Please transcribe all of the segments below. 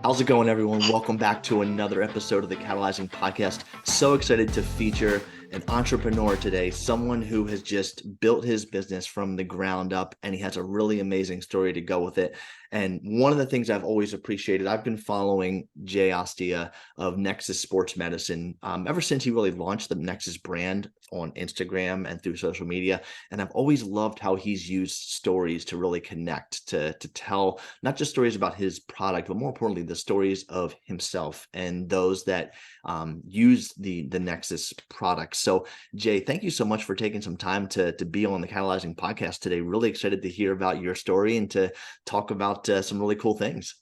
How's it going, everyone? Welcome back to another episode of the Catalyzing Podcast. So excited to feature an entrepreneur today, someone who has just built his business from the ground up, and he has a really amazing story to go with it. And one of the things I've always appreciated, I've been following Jay Ostia of Nexus Sports Medicine ever since he really launched the Nexus brand on Instagram and through social media. And I've always loved how he's used stories to really connect, to tell not just stories about his product, but more importantly, the stories of himself and those that use the Nexus products. So, Jay, thank you so much for taking some time to be on the Catalyzing Podcast today. Really excited to hear about your story and to talk about some really cool things.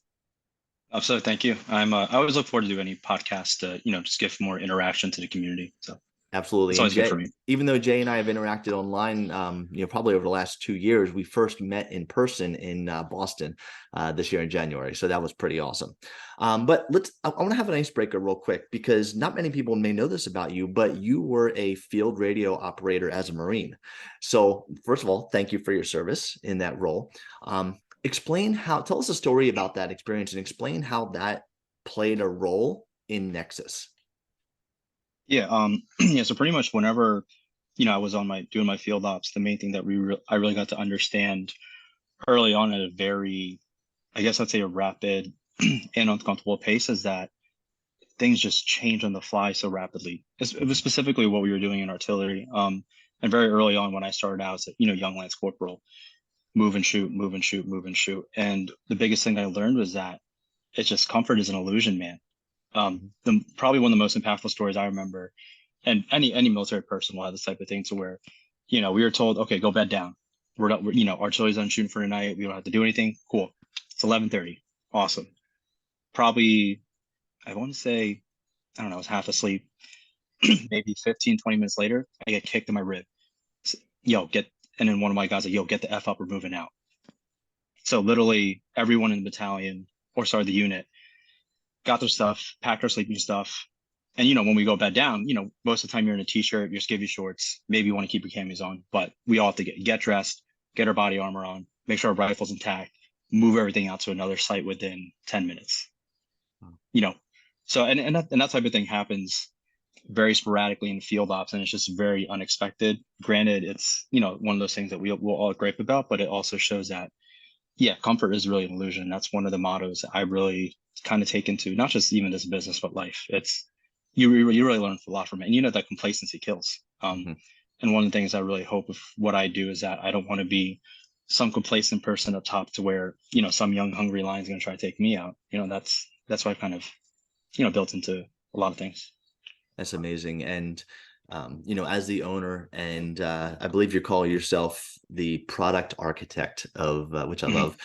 So thank you. I always look forward to do any podcast to, just give more interaction to the community. So Absolutely. it's And always good for Jay, me. even though Jay and I have interacted online, probably over the last 2 years, we first met in person in Boston this year in January. So that was pretty awesome. But I want to have an icebreaker real quick because not many people may know this about you, but you were a field radio operator as a Marine. So first of all, thank you for your service in that role. Tell us a story about that experience and explain how that played a role in Nexus. Yeah. Yeah. So pretty much whenever, I was on doing my field ops, the main thing that I really got to understand early on at a very, I guess I'd say a rapid and uncomfortable pace is that things just change on the fly so rapidly. It was specifically what we were doing in artillery. And very early on when I started out as a, young Lance Corporal, move and shoot, move and shoot, move and shoot. And the biggest thing I learned was that it's just comfort is an illusion, man. Probably one of the most impactful stories I remember, and any military person will have this type of thing to where, we were told, okay, go bed down. We're not, artillery's done shooting for tonight. We don't have to do anything. Cool. It's 11:30. Awesome. Probably, I want to say, I don't know, I was half asleep. Maybe 15, 20 minutes later, I get kicked in my rib. Yo, and then one of my guys like, yo, get the F up, we're moving out. So literally everyone in the battalion, or sorry, the unit, got their stuff, packed our sleeping stuff. And, when we go bed down, most of the time you're in a t-shirt, you're skivvy shorts, maybe you want to keep your camis on, but we all have to get dressed, get our body armor on, make sure our rifle's intact, move everything out to another site within 10 minutes. You know, so and that type of thing happens very sporadically in field ops, and it's just very unexpected. Granted, it's, one of those things that we'll all gripe about, but it also shows that, yeah, comfort is really an illusion. That's one of the mottos I really kind of take into not just even this business, but life. It's you really learn a lot from it. And that complacency kills. And one of the things I really hope with what I do is that I don't want to be some complacent person up top to where, some young hungry lion's going to try to take me out. That's what I've kind of, built into a lot of things. That's amazing. And, as the owner, and I believe you call yourself the product architect of, which I love,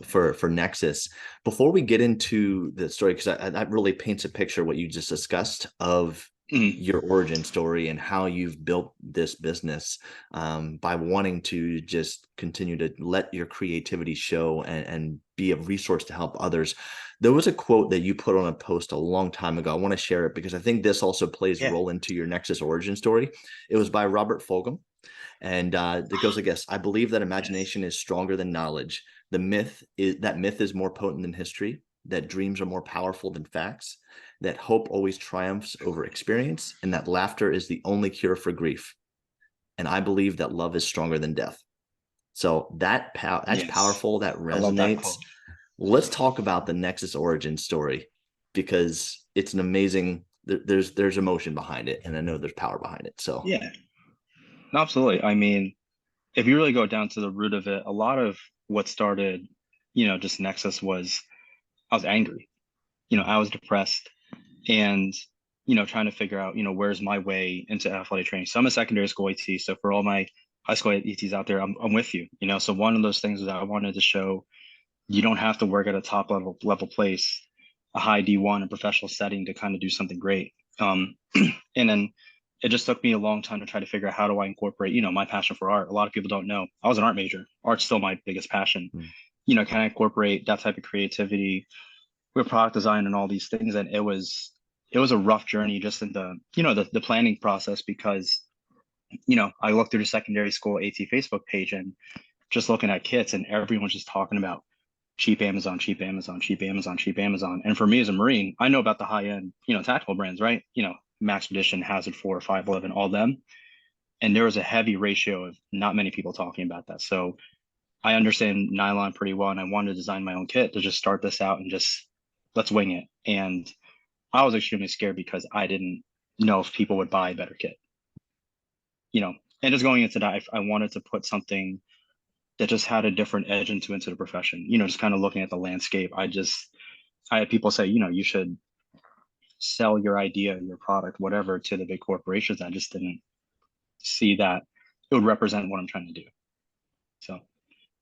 for Nexus. Before we get into the story, because that really paints a picture, what you just discussed of your origin story and how you've built this business by wanting to just continue to let your creativity show and be a resource to help others. There was a quote that you put on a post a long time ago. I want to share it because I think this also plays a role into your Nexus origin story. It was by Robert Fulghum. And it goes like this: I believe that imagination is stronger than knowledge. Myth is more potent than history, that dreams are more powerful than facts, that hope always triumphs over experience, and that laughter is the only cure for grief. And I believe that love is stronger than death. So that's powerful. That resonates. Let's talk about the Nexus origin story because it's an amazing. There's emotion behind it, and I know there's power behind it. So yeah, absolutely. I mean, if you really go down to the root of it, a lot of what started, just Nexus was I was angry. I was depressed and, trying to figure out, where's my way into athletic training. So I'm a secondary school AT. So for all my high school ATs out there, I'm with you, So one of those things is that I wanted to show you don't have to work at a top level place, a high D1, a professional setting to kind of do something great. And then it just took me a long time to try to figure out how do I incorporate, my passion for art. A lot of people don't know I was an art major. Art's still my biggest passion. Can I incorporate that type of creativity with product design and all these things? And it was a rough journey just in the planning process because, I looked through the secondary school AT Facebook page and just looking at kits and everyone's just talking about cheap Amazon, cheap Amazon, cheap Amazon, cheap Amazon. And for me as a Marine, I know about the high end, tactical brands, right? Max Edition, Hazard 4, 511, all them. And there was a heavy ratio of not many people talking about that. So I understand nylon pretty well, and I wanted to design my own kit to just start this out and just let's wing it. And I was extremely scared because I didn't know if people would buy a better kit, you know. And just going into that, I wanted to put something that just had a different edge into the profession. Just kind of looking at the landscape. I had people say, you should sell your idea, your product, whatever, to the big corporations. I just didn't see that it would represent what I'm trying to do. So,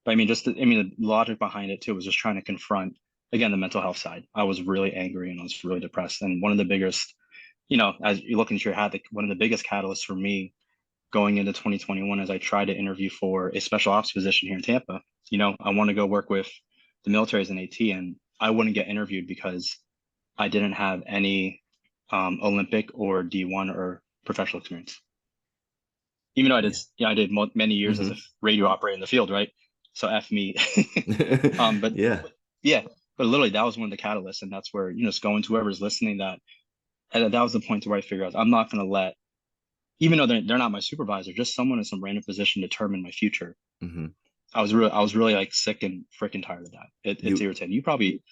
but the logic behind it too was just trying to confront again the mental health side. I was really angry and I was really depressed. And one of the biggest, as you look into your hat, one of the biggest catalysts for me going into 2021 as I tried to interview for a special ops position here in Tampa. I want to go work with the military as an AT, and I wouldn't get interviewed because I didn't have any Olympic or D1 or professional experience. Even though I did many years as a radio operator in the field, right? So F me. But yeah, but literally that was one of the catalysts, and that's where just going to whoever's listening that was the point to where I figured out I'm not going to let, even though they're not my supervisor, just someone in some random position determine my future. I was really like sick and freaking tired of that. It's irritating. You probably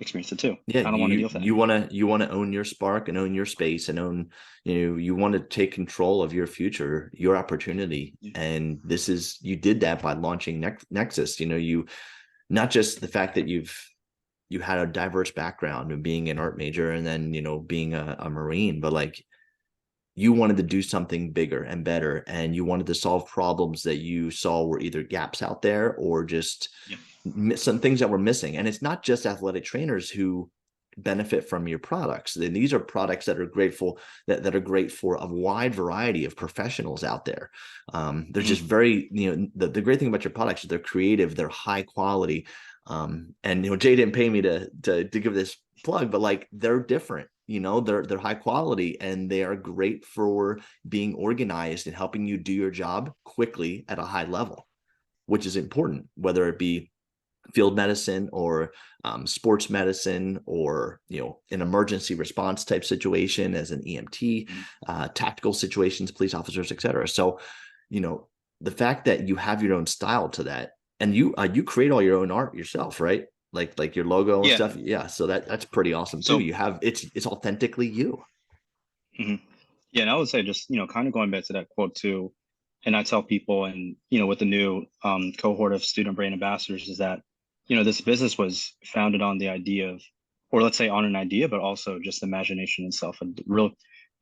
experienced it too. Yeah, I don't want to deal with that. You want to own your spark and own your space and own, you want to take control of your future, your opportunity. Yeah. And you did that by launching Nexus. You not just the fact that you had a diverse background and being an art major and then, being a Marine, but like you wanted to do something bigger and better, and you wanted to solve problems that you saw were either gaps out there or just some things that were missing. And it's not just athletic trainers who benefit from your products. These are products that are that are great for a wide variety of professionals out there. They're just very, the great thing about your products is they're creative, they're high quality. And Jay didn't pay me to give this plug, but like they're different. They're high quality and they are great for being organized and helping you do your job quickly at a high level, which is important, whether it be field medicine or sports medicine or, an emergency response type situation as an EMT, tactical situations, police officers, et cetera. So, the fact that you have your own style to that, and you create all your own art yourself, right? Like your logo and stuff. Yeah. So that's pretty awesome too. It's authentically you. Yeah. And I would say just, kind of going back to that quote too, and I tell people, and, with the new cohort of student brand ambassadors is that, this business was founded on the idea of, or let's say on an idea, but also just imagination itself. And the real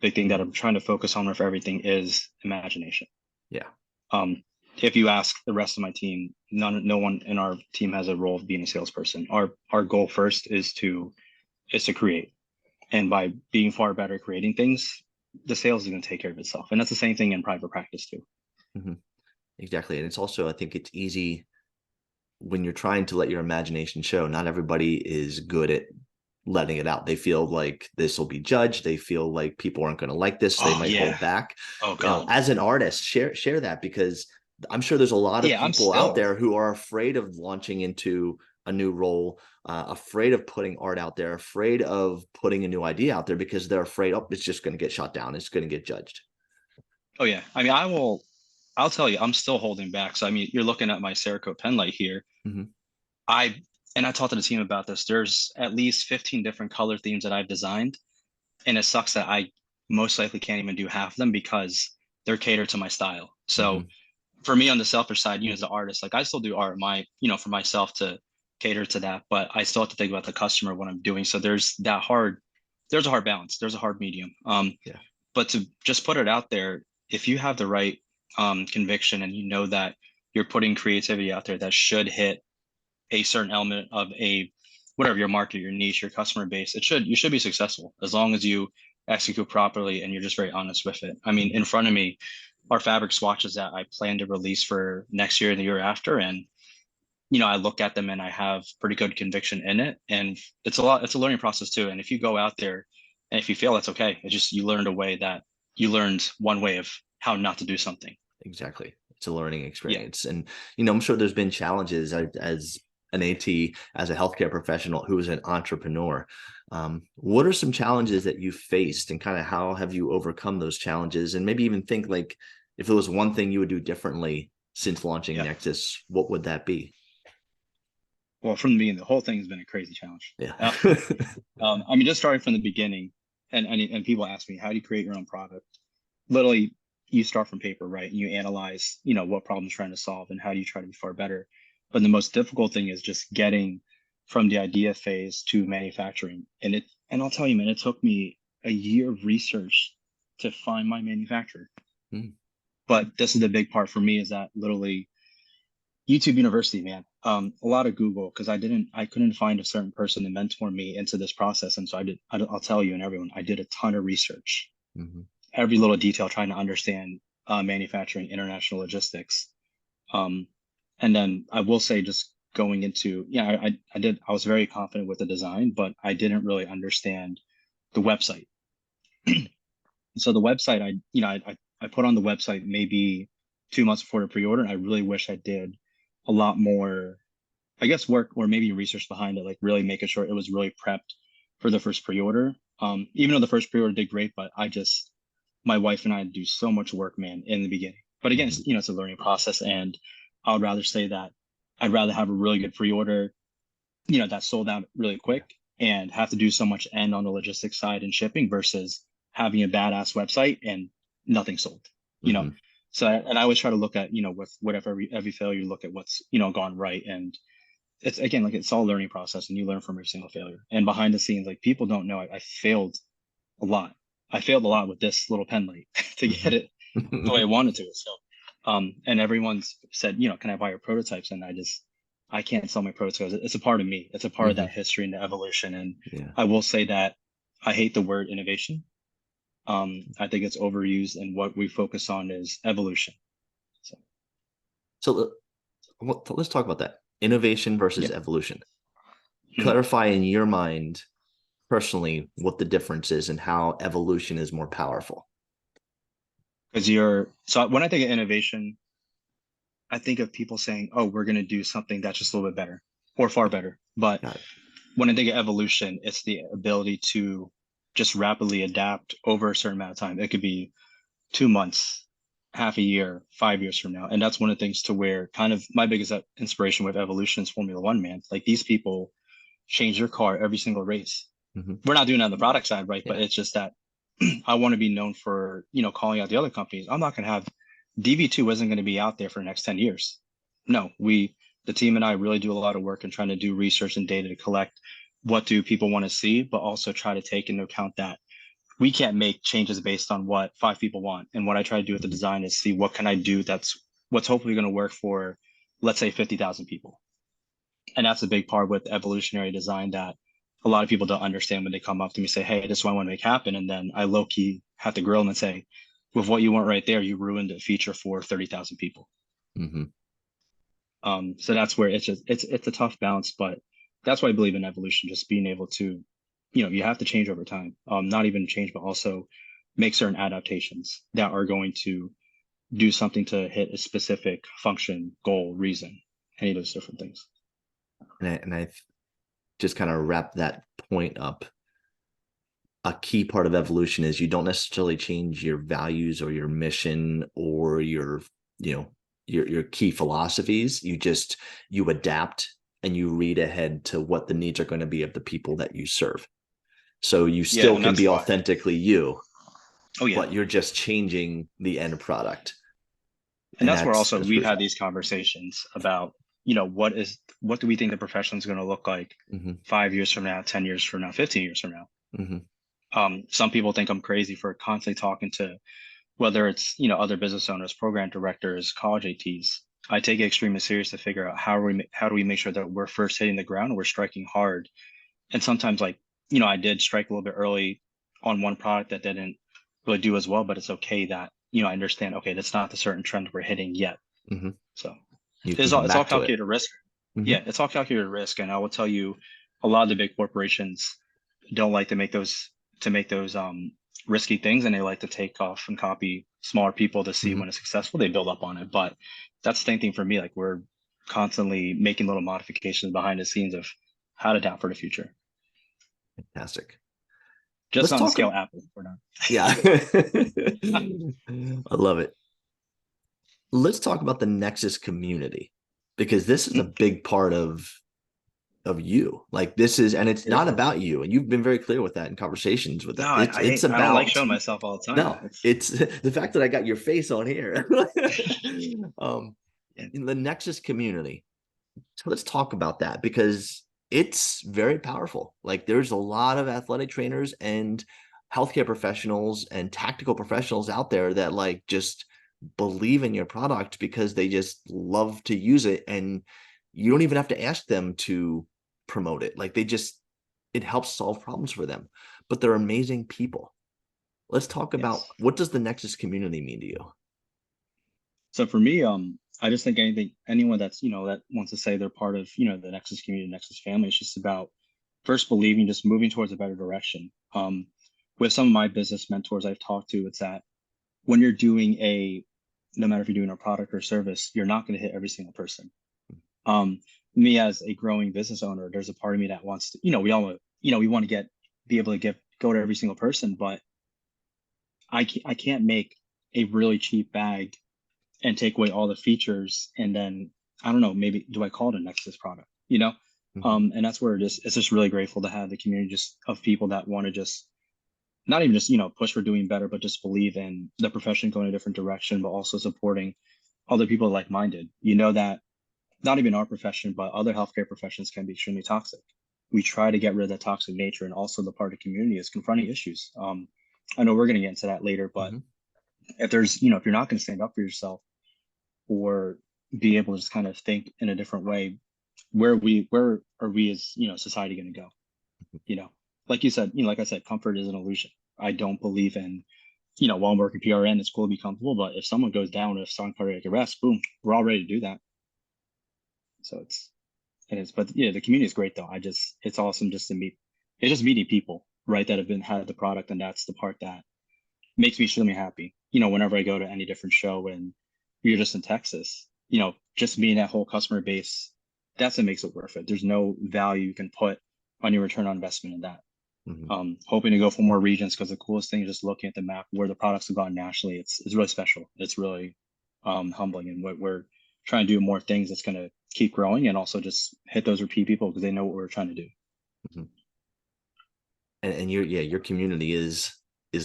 big thing that I'm trying to focus on with everything is imagination. Yeah. If you ask the rest of my team, no one in our team has a role of being a salesperson. Our goal first is to create. And by being far better at creating things, the sales is going to take care of itself. And that's the same thing in private practice too. Exactly. And it's also, I think it's easy when you're trying to let your imagination show. Not everybody is good at letting it out. They feel like this will be judged. They feel like people aren't going to like this. So they might hold back. Oh God. As an artist, share that, because I'm sure there's a lot of people out there who are afraid of launching into a new role, afraid of putting art out there, afraid of putting a new idea out there because they're afraid, it's just going to get shot down. It's going to get judged. Oh yeah. I mean, I'll tell you, I'm still holding back. So, I mean, you're looking at my Cerakote pen light here. I talked to the team about this. There's at least 15 different color themes that I've designed. And it sucks that I most likely can't even do half of them because they're catered to my style. So for me on the selfish side, as an artist, like I still do art, for myself to cater to that, but I still have to think about the customer, what I'm doing. So there's a hard balance. There's a hard medium. But to just put it out there, if you have the right conviction and that you're putting creativity out there that should hit a certain element of whatever your market, your niche, your customer base, you should be successful as long as you execute properly and you're just very honest with it. I mean, in front of me, our fabric swatches that I plan to release for next year and the year after. And, I look at them and I have pretty good conviction in it. And it's a learning process too. And if you go out there and if you fail, that's okay. It's just, you learned one way of how not to do something. Exactly. It's a learning experience. And, I'm sure there's been challenges as an AT as a healthcare professional who is an entrepreneur. What are some challenges that you faced, and kind of how have you overcome those challenges? And maybe even think, like, if there was one thing you would do differently since launching Nexus, what would that be? Well, from the beginning, the whole thing has been a crazy challenge. Yeah. I mean, just starting from the beginning, and people ask me, how do you create your own product? Literally, you start from paper, right? And you analyze, what problem you're trying to solve and how do you try to be far better. But the most difficult thing is just getting from the idea phase to manufacturing. And I'll tell you, man, it took me a year of research to find my manufacturer. Mm. But this is the big part for me, is that literally YouTube University, man. A lot of Google, because I couldn't find a certain person to mentor me into this process. And so I'll tell you and everyone, I did a ton of research, every little detail, trying to understand manufacturing, international logistics. And then I will say, just going into, I was very confident with the design, but I didn't really understand the website. So the website, I put on the website maybe 2 months before the pre-order, and I really wish I did a lot more, I guess, work or maybe research behind it, like really making sure it was really prepped for the first pre-order. Even though the first pre-order did great, but my wife and I do so much work, man, in the beginning. But again, it's a learning process, and I would rather say that I'd rather have a really good pre-order, that sold out really quick, and have to do so much end on the logistics side and shipping, versus having a badass website and nothing sold, So, and I always try to look at, with whatever, every failure, look at what's, gone right. And it's, again, like, it's all a learning process, and you learn from every single failure. And behind the scenes, like, people don't know, I failed a lot. I failed a lot with this little pen light to get it the way I wanted to. So, and everyone's said, can I buy your prototypes? And I can't sell my prototypes. It's a part of me. It's a part of that history and the evolution. And I will say that I hate the word innovation. I think it's overused, and what we focus on is evolution. So let's talk about that. Innovation versus evolution. Clarify in your mind personally what the difference is and how evolution is more powerful. Because so when I think of innovation, I think of people saying, oh, we're going to do something that's just a little bit better or far better. But when I think of evolution, it's the ability to just rapidly adapt over a certain amount of time. It could be 2 months, half a year, 5 years from now. And that's one of the things to where kind of my biggest inspiration with evolution is Formula One, man. Like, these people change their car every single race. We're not doing that on the product side, right? But it's just that I want to be known for, calling out the other companies. I'm not going to have DV2 isn't going to be out there for the next 10 years. No, the team and I really do a lot of work and trying to do research and data to collect what do people want to see, but also try to take into account that we can't make changes based on what 5 people want. And what I try to do with the design is see what can I do what's hopefully going to work for, let's say, 50,000 people. And that's a big part with evolutionary design that a lot of people don't understand when they come up to me and say, hey, this is what I want to make happen. And then I low-key have to grill them and say, with what you want right there, you ruined a feature for 30,000 people. So that's where it's a tough balance, but that's why I believe in evolution, just being able to, you have to change over time. Not even change, but also make certain adaptations that are going to do something to hit a specific function, goal, reason, any of those different things. And I just kind of wrap that point up. A key part of evolution is you don't necessarily change your values or your mission or your key philosophies. You adapt and you read ahead to what the needs are going to be of the people that you serve. So you still can be authentically you, but you're just changing the end product. And that's where also we've had these conversations about, what do we think the profession is going to look like 5 years from now, 10 years from now, 15 years from now. Some people think I'm crazy for constantly talking to, whether it's, other business owners, program directors, college ATs. I take it extremely serious to figure out how do we make sure that we're first hitting the ground and we're striking hard. And sometimes, like, I did strike a little bit early on one product that didn't really do as well, but it's okay that, I understand, okay, that's not the certain trend we're hitting yet. So it's all calculated risk. It's all calculated risk. And I will tell you, a lot of the big corporations don't like to make those risky things, and they like to take off and copy smaller people to see when it's successful. They build up on it. But that's the same thing for me. Like, constantly making little modifications behind the scenes of how to adapt for the future. Fantastic. Just Let's not on the talk. scale Apple for now. Yeah. I love it. Let's talk about the Nexus community, because this is a big part of you. Like this is, and it's It not is. about you. And you've been very clear with that in conversations with No, it. It's I don't like about, showing myself all the time. no, It's it's the fact that I got your face on here. um, yeah. in the Nexus community. So let's talk about that, because it's very powerful. Like there's a lot of athletic trainers and healthcare professionals and tactical professionals out there that like just believe in your product because they just love to use it, and you don't even have to ask them to promote it. Like they just, it helps solve problems for them. But they're amazing people. Let's talk about, Yes. what does the Nexus community mean to you? So for me, I just think anyone that's, that wants to say they're part of, the Nexus community, Nexus family, it's just about first believing, just moving towards a better direction. With some of my business mentors I've talked to, it's that when you're doing no matter if you're doing a product or service, you're not going to hit every single person. Um, Me as a growing business owner, there's a part of me that wants to, we want to be able to go to every single person, but I can't make a really cheap bag and take away all the features. And then I don't know, maybe do I call it a Nexus product, Mhm. And that's where it's just really grateful to have the community just of people that want to just not even just, push for doing better, but just believe in the profession going a different direction, but also supporting other people like-minded. That not even our profession, but other healthcare professions can be extremely toxic. We try to get rid of that toxic nature, and also the part of the community is confronting issues. I know we're going to get into that later, but Mhm. if you're not going to stand up for yourself or be able to just kind of think in a different way, where are we as society going to go? You know, like you said, like I said, comfort is an illusion. I don't believe in while I'm working PRN, it's cool to be comfortable, but if someone goes down with sudden cardiac arrest, boom, we're all ready to do that. So it is, but yeah, the community is great though. It's awesome just to meet. It's just meeting people, right, that have had the product, and that's the part that makes me extremely happy. Whenever I go to any different show and you're just in Texas, just meeting that whole customer base, that's what makes it worth it. There's no value you can put on your return on investment in that. Mhm. Hoping to go for more regions, because the coolest thing is just looking at the map where the products have gone nationally. It's really special. It's really humbling, and what we're trying to do more things that's going to keep growing, and also just hit those repeat people because they know what we're trying to do. Mhm. And your community is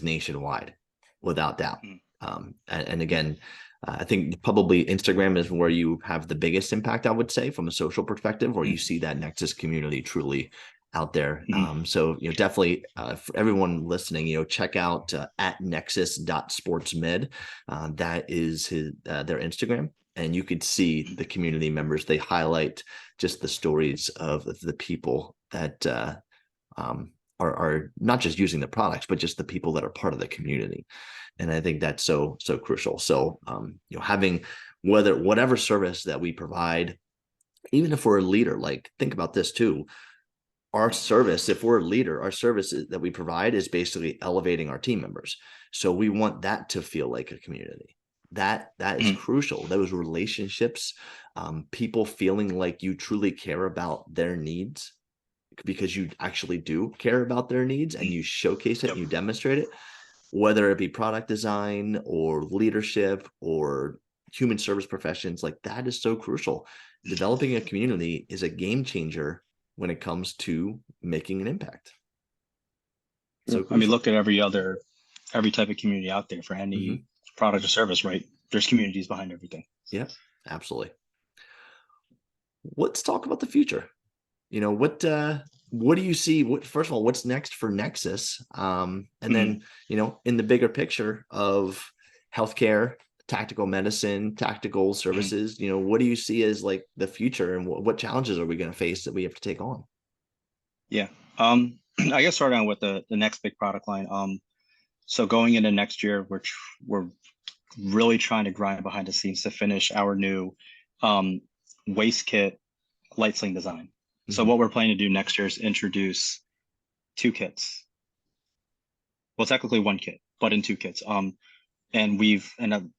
nationwide, without doubt. Mm. And again, I think probably Instagram is where you have the biggest impact, I would say, from a social perspective, where you Mm. see that Nexus community truly out there. Mm. So definitely, for everyone listening, check out at nexus.sportsmed. That is their Instagram. And you could see the community members. They highlight just the stories of the people that um, are not just using the products, but just the people that are part of the community. And I think that's so crucial. So having whatever service that we provide, even if we're a leader, like think about this too. Our service, if we're a leader, our service that we provide is basically elevating our team members. So we want that to feel like a community. That is Mm. crucial. Those relationships, people feeling like you truly care about their needs, because you actually do care about their needs and you showcase it and Yep. you demonstrate it, whether it be product design or leadership or human service professions. Like that is so crucial. Developing a community is a game changer when it comes to making an impact. Sure. So I mean, crucial. look at every type of community out there for any Mm-hmm. product or service, right? There's communities behind everything. Yeah, absolutely. Let's talk about the future. What do you see? What, first of all, what's next for Nexus? And Mm. then, in the bigger picture of healthcare, tactical medicine, tactical Mm. services, what do you see as like the future, and what challenges are we going to face that we have to take on? Yeah. I guess starting on with the next big product line. So going into next year, we're really trying to grind behind the scenes to finish our new um, waist kit light sling design. So Mm-hmm. what we're planning to do next year is introduce two kits. Well, technically one kit, but in two kits. And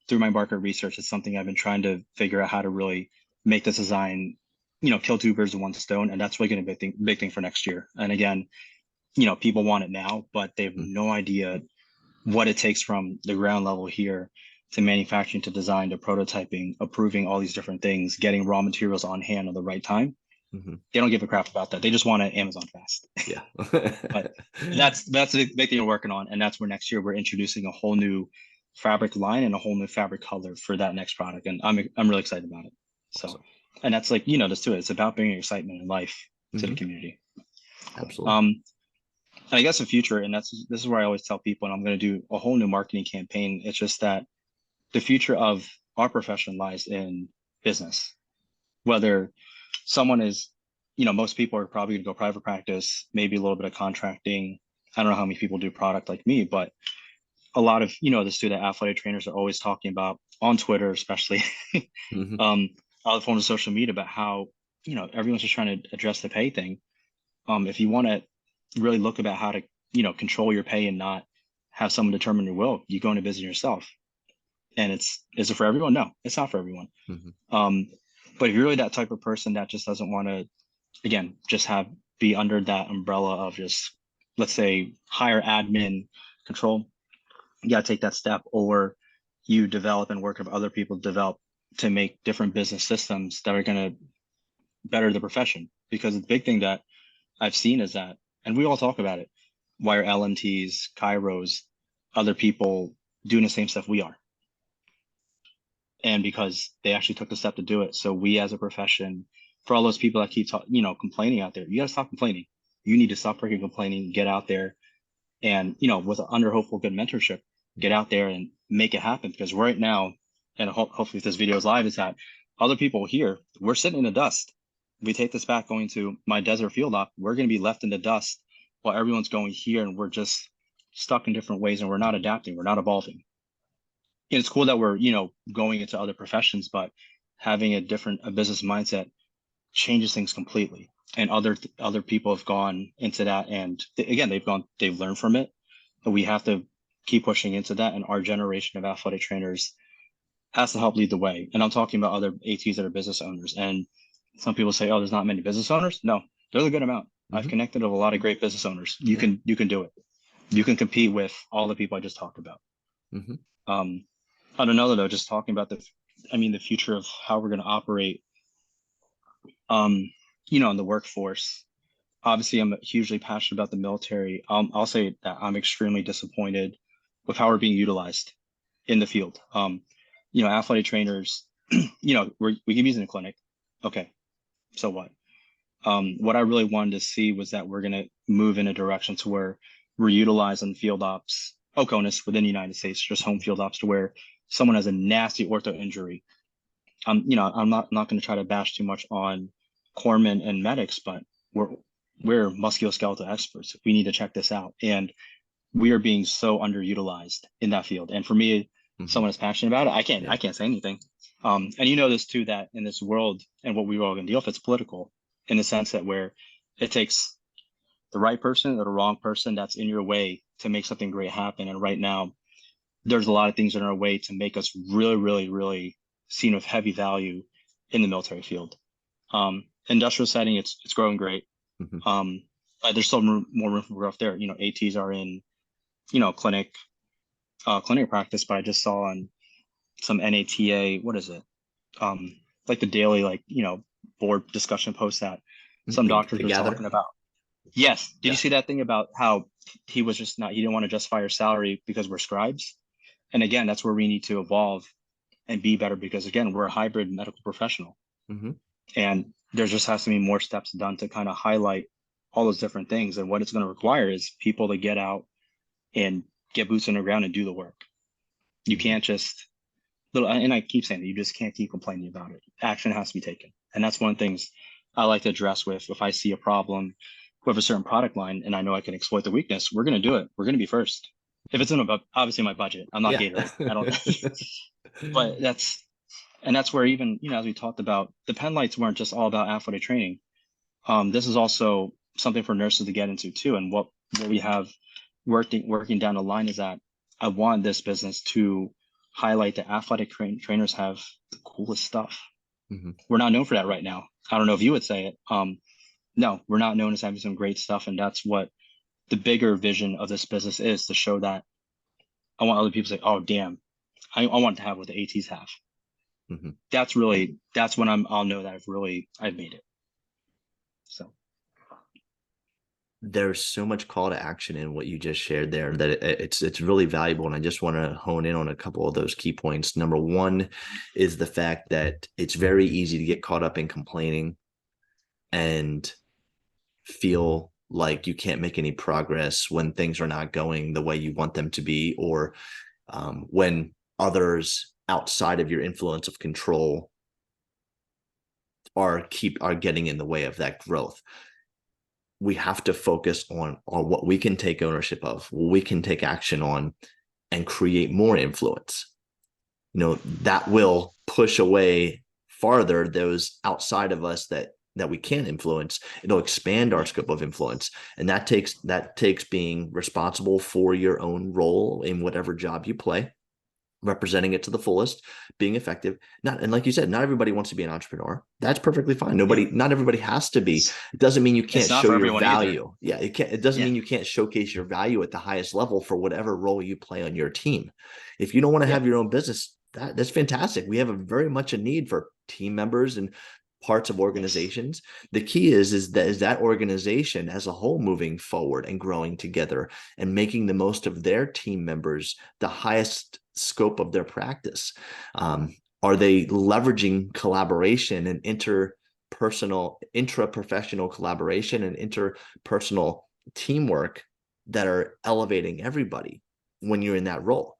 through my market research, it's something I've been trying to figure out how to really make this design, kill two birds with one stone. And that's really going to be a big thing for next year. And again, people want it now, but they have no idea what it takes from the ground level here to manufacturing, to design, to prototyping, approving all these different things, getting raw materials on hand at the right time. They don't give a crap about that. They just want it Amazon fast. Yeah. But that's the big thing we're working on. And that's where next year we're introducing a whole new fabric line and a whole new fabric color for that next product. And I'm really excited about it. So, Awesome. and that's like, just to it. It's about bringing excitement and life to the community. Absolutely. And I guess the future, and this is where I always tell people, and I'm going to do a whole new marketing campaign. It's just that the future of our profession lies in business. Whether someone is, most people are probably going to go private practice, maybe a little bit of contracting. I don't know how many people do product like me, but a lot of, the student athletic trainers are always talking about on Twitter, especially, other forms of social media, about how, everyone's just trying to address the pay thing. If you want to really look about how to, control your pay and not have someone determine your will, you go into business yourself. And is it for everyone? No, it's not for everyone. But if you're really that type of person that just doesn't want to, again, just be under that umbrella of just, let's say, higher admin control, you got to take that step, or you develop and work with other people to develop to make different business systems that are going to better the profession. Because the big thing that I've seen is that, and we all talk about it, why are LMTs, Kairos, other people doing the same stuff we are? And because they actually took the step to do it. So we as a profession, for all those people that keep complaining out there, you got to stop complaining. You need to stop freaking complaining, get out there and, with under hopeful good mentorship, get out there and make it happen. Because right now, and hopefully if this video is live, is that other people here, we're sitting in the dust. We take this back going to my desert field op, we're going to be left in the dust while everyone's going here, and we're just stuck in different ways, and we're not adapting, we're not evolving. And it's cool that we're, going into other professions, but having a business mindset changes things completely. And other people have gone into that, and again, they've learned from it, but we have to keep pushing into that. And our generation of athletic trainers has to help lead the way. And I'm talking about other ATs that are business owners. And some people say, oh, there's not many business owners. No, there's a good amount. I've connected with a lot of great business owners. You can do it. You can compete with all the people I just talked about. On another though, just talking about the future of how we're going to operate, in the workforce. Obviously, I'm hugely passionate about the military. I'll say that I'm extremely disappointed with how we're being utilized in the field. Athletic trainers, we keep using the clinic. Okay, so what? What I really wanted to see was that we're going to move in a direction to where we're utilizing field ops, OCONUS within the United States, just home field ops, to where someone has a nasty ortho injury. I'm not going to try to bash too much on corpsmen and medics, but we're musculoskeletal experts. We need to check this out. And we are being so underutilized in that field. And for me, someone is passionate about it, I can't say anything. And this too, that in this world and what we all going to deal with, it's political in the sense that where it takes the right person or the wrong person that's in your way to make something great happen. And right now, there's a lot of things in our way to make us really, really, really seen with heavy value in the military field. Industrial setting, it's growing great. There's still more room for growth there. ATs are in, clinic practice, but I just saw on some NATA, what is it? Like the daily, board discussion post that some doctors were talking about. Yes. Did you see that thing about how he didn't want to justify our salary because we're scribes? And again, that's where we need to evolve and be better, because again, we're a hybrid medical professional. And there just has to be more steps done to kind of highlight all those different things. And what it's going to require is people to get out and get boots on the ground and do the work. You can't just and I keep saying that you just can't keep complaining about it. Action has to be taken. And that's one of the things I like to address with, if I see a problem with a certain product line and I know I can exploit the weakness, we're going to do it. We're going to be first. If it's obviously my budget, I'm not Gatorade. I don't, but that's where even, as we talked about, the pen lights weren't just all about athletic training. This is also something for nurses to get into too. And what we have working down the line is that I want this business to highlight that athletic trainers have the coolest stuff. Mhm. We're not known for that right now. I don't know if you would say it. No, we're not known as having some great stuff, and that's what the bigger vision of this business is, to show that I want other people to say, "Oh, damn, I want to have what the ATs have." Mhm. That's when I'll know that I've made it. So There's so much call to action in what you just shared there that it's really valuable. And I just want to hone in on a couple of those key points. Number one is the fact that it's very easy to get caught up in complaining and feel like you can't make any progress when things are not going the way you want them to be, or when others outside of your influence of control are getting in the way of that growth. We have to focus on what we can take ownership of, what we can take action on, and create more influence. That will push away farther those outside of us that we can influence. It'll expand our scope of influence, and that takes being responsible for your own role in whatever job you play, representing it to the fullest, being effective. And like you said, not everybody wants to be an entrepreneur. That's perfectly fine. Not everybody has to be. It doesn't mean you it's can't not show for your everyone either. value. Yeah, it doesn't Yeah, mean you can't showcase your value at the highest level for whatever role you play on your team. If you don't want to yeah, have your own business, that's fantastic. We have very much a need for team members and parts of yes, organizations. The key is that organization as a whole moving forward and growing together and making the most of their team members, the highest scope of their practice. Are they leveraging collaboration and intraprofessional collaboration and interpersonal teamwork that are elevating everybody when you're in that role?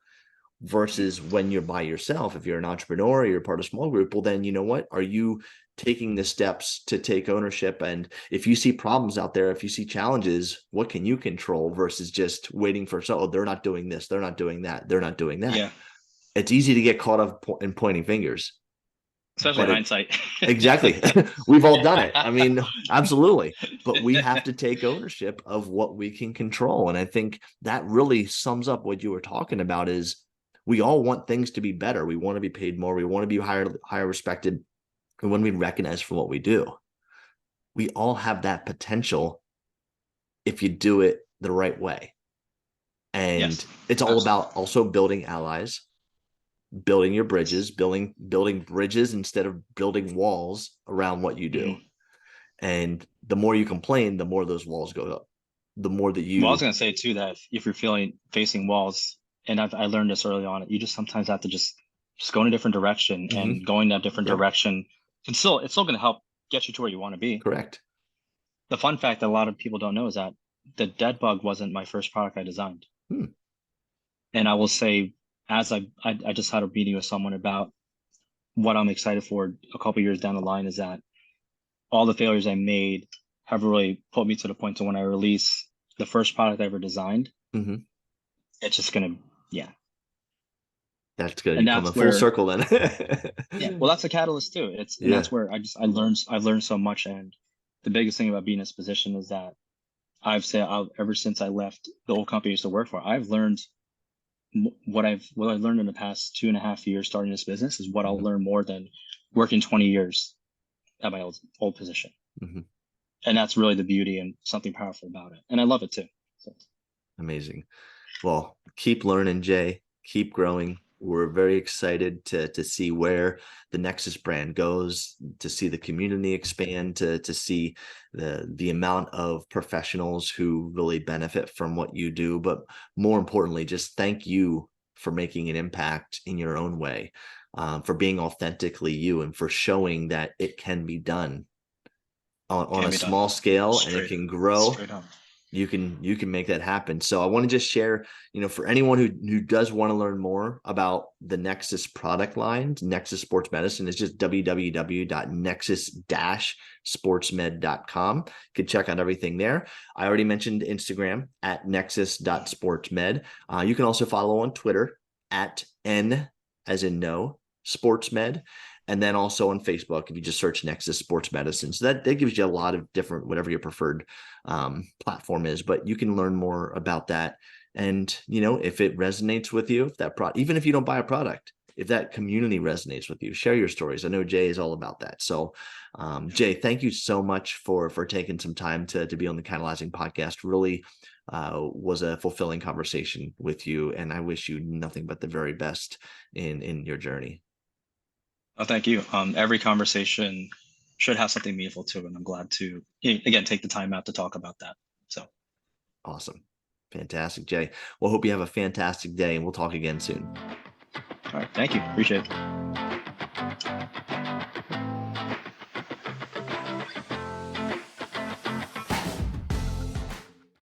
Versus when you're by yourself, if you're an entrepreneur or you're part of a small group, well, then you know what? Are you taking the steps to take ownership? And if you see problems out there, if you see challenges, what can you control versus just waiting for, they're not doing this, they're not doing that, they're not doing that. yeah. It's easy to get caught up in pointing fingers, Especially but hindsight. exactly. We've all done it. I mean, absolutely. But we have to take ownership of what we can control. And I think that really sums up what you were talking about is we all want things to be better. We want to be paid more. We want to be higher respected. And when we recognize for what we do, we all have that potential if you do it the right way. And Yes, it's all absolutely. about also building allies, building your bridges, building bridges instead of building walls around what you do. Mhm. And the more you complain, the more those walls go up. The more that Well, I was you gonna say too that if you're facing walls, and I learned this early on, you just sometimes have to just go in a different direction, Mhm. and going that different Yep, direction it's still gonna help get you to where you want to be. correct. The fun fact that a lot of people don't know is that the dead bug wasn't my first product I designed. Hmm. And I will say, as I just had a meeting with someone about what I'm excited for a couple years down the line, is that all the failures I made have really put me to the point to when I release the first product I ever designed, Mm-hmm. it's just gonna, yeah. That's going to And become that's a full where, circle then. yeah, well, that's a catalyst too. And Yeah. that's where I've learned so much. And the biggest thing about being in this position is that ever since I left the old company I used to work for, I've learned what I learned in the past 2.5 years starting this business is what I'll Mm-hmm. learn more than working 20 years at my old position. Mm-hmm. And that's really the beauty and something powerful about it. And I love it too. So, Amazing. Well, keep learning, Jay. Keep growing. We're very excited to see where the Nexus brand goes, to see the community expand, to see the amount of professionals who really benefit from what you do. But more importantly, just thank you for making an impact in your own way, for being authentically you, and for showing that it can be done on can a be done. small scale and it Straight, can grow. straight up. You can make that happen. So I want to just share, for anyone who does want to learn more about the Nexus product line, Nexus Sports Medicine, is just www.nexus-sportsmed.com. You can check out everything there. I already mentioned Instagram at nexus.sportsmed. You can also follow on Twitter at N as in no sportsmed. And then also on Facebook, if you just search Nexus Sports Medicine. So that gives you a lot of different, whatever your preferred platform is, but you can learn more about that. And, if it resonates with you, if that product, even if you don't buy a product, if that community resonates with you, share your stories. I know Jay is all about that. So Jay, thank you so much for taking some time to be on the Catalyzing podcast. Really was a fulfilling conversation with you, and I wish you nothing but the very best in your journey. Oh, thank you. Every conversation should have something meaningful to it, and I'm glad to again take the time out to talk about that. So awesome. Fantastic, Jay. Well, hope you have a fantastic day, and we'll talk again soon. all right, thank you. Appreciate it.